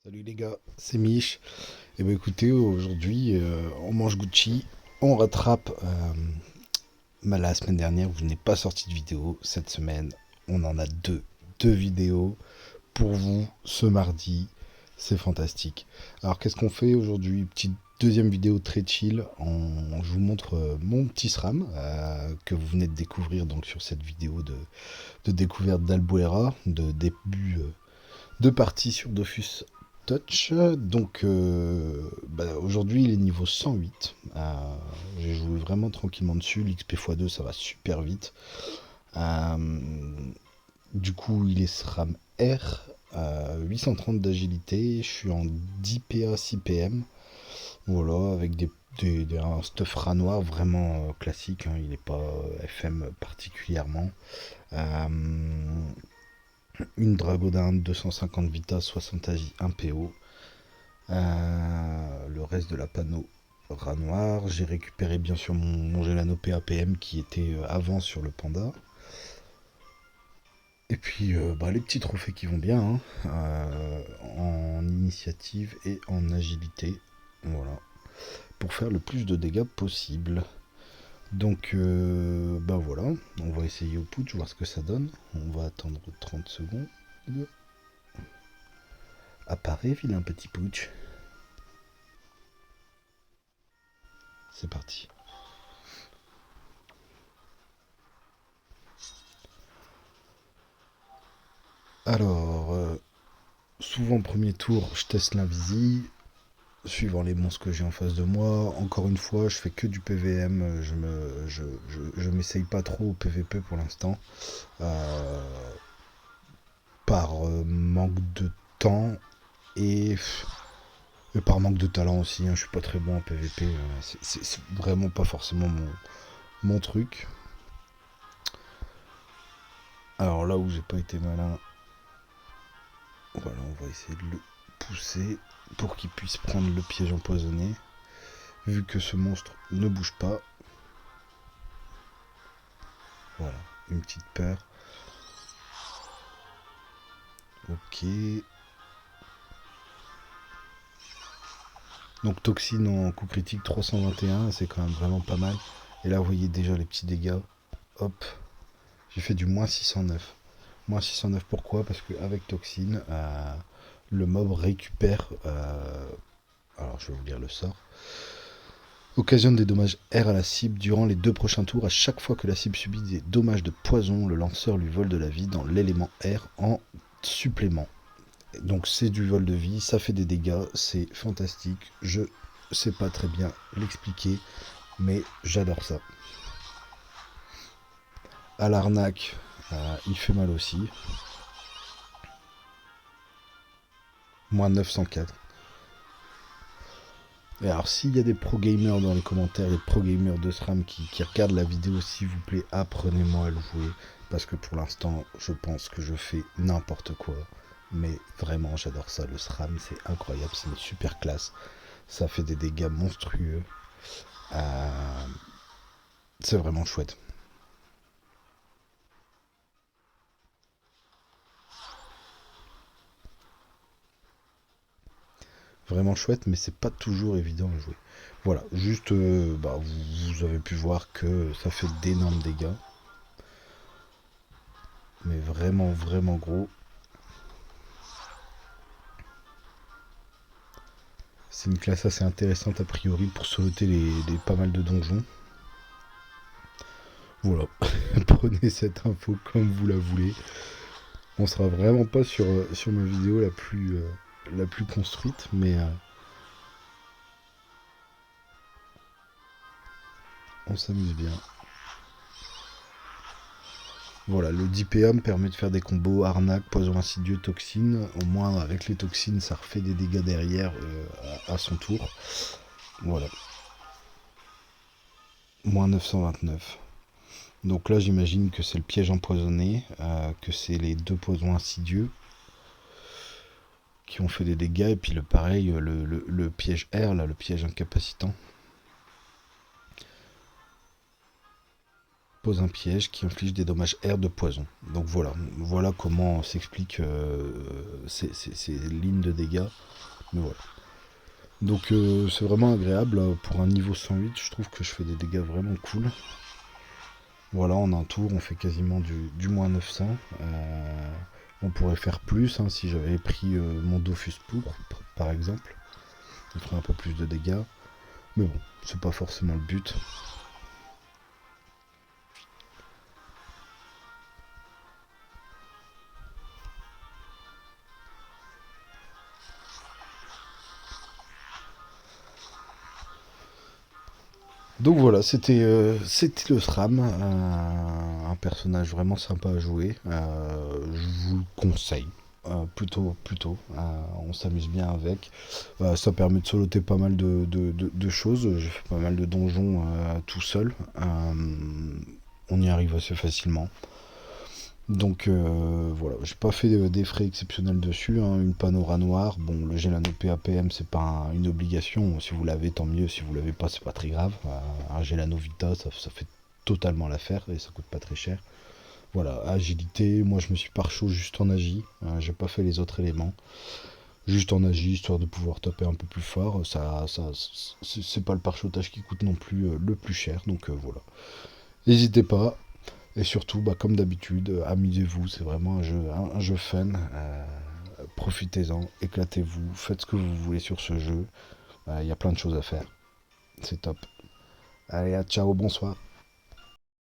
Salut les gars, c'est Mich. Et ben écoutez, aujourd'hui, on mange Gucci, on rattrape la semaine dernière où je n'ai pas sorti de vidéo. Cette semaine, on en a deux vidéos pour vous ce mardi. C'est fantastique. Alors qu'est-ce qu'on fait aujourd'hui? Petite deuxième vidéo très chill. Je vous montre mon petit SRAM que vous venez de découvrir donc sur cette vidéo de découverte d'Albuera, de début de partie sur Dofus Touch. Donc aujourd'hui il est niveau 108. J'ai joué vraiment tranquillement dessus. L'XP x2 ça va super vite. Euh, du coup il est SRAM R. 830 d'agilité. Je suis en 10 PA 6 PM. Voilà, avec un stuff rat noir vraiment classique. Hein, il n'est pas FM particulièrement. Euh, une Dragodin 250 Vita 60 Agi 1 PO. Le reste de la panneau rat noir. J'ai récupéré bien sûr mon Gelano PAPM qui était avant sur le Panda. Et puis les petits trophées qui vont bien, hein, en initiative et en agilité. Voilà. Pour faire le plus de dégâts possible. Donc voilà, on va essayer au putsch, voir ce que ça donne. On va attendre 30 secondes. Apparaît, vilain petit putsch. C'est parti. Alors, souvent premier tour, je teste l'invisi, suivant les monstres que j'ai en face de moi. Encore une fois, je fais que du PVM, je m'essaye pas trop au PVP pour l'instant. Par manque de temps et, par manque de talent aussi. Hein, je suis pas très bon en PVP, c'est vraiment pas forcément mon truc. Alors là où j'ai pas été malin, voilà, on va essayer de le pousser pour qu'il puisse prendre le piège empoisonné. Vu que ce monstre ne bouge pas. Voilà, une petite peur. Ok. Donc toxine en coup critique 321, c'est quand même vraiment pas mal. Et là vous voyez déjà les petits dégâts. Hop. J'ai fait du moins 609. Moins 609 pourquoi? Parce qu'avec toxine, le mob récupère... alors je vais vous lire le sort. Occasionne des dommages R à la cible durant les 2 prochains tours. À chaque fois que la cible subit des dommages de poison, le lanceur lui vole de la vie dans l'élément R en supplément. Donc c'est du vol de vie, ça fait des dégâts, c'est fantastique. Je sais pas très bien l'expliquer, mais j'adore ça. À l'arnaque, il fait mal aussi. Moins 904. Et alors, s'il y a des pro-gamers dans les commentaires, des pro-gamers de SRAM qui regardent la vidéo, s'il vous plaît, apprenez-moi à le jouer. Parce que pour l'instant, je pense que je fais n'importe quoi. Mais vraiment, j'adore ça. Le SRAM, c'est incroyable. C'est une super classe. Ça fait des dégâts monstrueux. C'est vraiment chouette. Vraiment chouette, mais c'est pas toujours évident à jouer. Voilà, juste, vous avez pu voir que ça fait d'énormes dégâts. Mais vraiment, vraiment gros. C'est une classe assez intéressante a priori pour sauter les pas mal de donjons. Voilà, prenez cette info comme vous la voulez. On sera vraiment pas sur ma vidéo la plus construite, mais on s'amuse bien. Voilà, le 10PA me permet de faire des combos arnaque, poison insidieux, toxine. Au moins, avec les toxines, ça refait des dégâts derrière à son tour. Voilà. Moins 929. Donc là, j'imagine que c'est le piège empoisonné, que c'est les 2 poisons insidieux qui ont fait des dégâts, et puis pareil, le piège R, là, le piège incapacitant. pose un piège qui inflige des dommages air de poison. Donc voilà comment s'expliquent ces lignes de dégâts. Mais voilà. Donc c'est vraiment agréable. Pour un niveau 108, je trouve que je fais des dégâts vraiment cool. Voilà, en un tour, on fait quasiment du moins 900. On pourrait faire plus hein, si j'avais pris mon Dofus Pourpre, par exemple. On ferait un peu plus de dégâts. Mais bon, c'est pas forcément le but. Donc voilà, c'était le SRAM, un personnage vraiment sympa à jouer. Je vous le conseille. Plutôt. On s'amuse bien avec. Ça permet de soloter pas mal de choses. J'ai fait pas mal de donjons tout seul. On y arrive assez facilement. Donc voilà, j'ai pas fait des frais exceptionnels dessus, hein. Une Panora noire, bon le Gelano PAPM c'est pas une obligation, si vous l'avez tant mieux, si vous l'avez pas c'est pas très grave. Un Gelano Vita ça fait totalement l'affaire et ça coûte pas très cher. Voilà, agilité, moi je me suis pare-chaud juste en agi, j'ai pas fait les autres éléments. Juste en agi, histoire de pouvoir taper un peu plus fort, c'est pas le pare-chaudage qui coûte non plus le plus cher, donc voilà. N'hésitez pas. Et surtout, bah, comme d'habitude, amusez-vous, c'est vraiment un jeu fun. Profitez-en, éclatez-vous, faites ce que vous voulez sur ce jeu. Il y a plein de choses à faire. C'est top. Allez, ciao, bonsoir.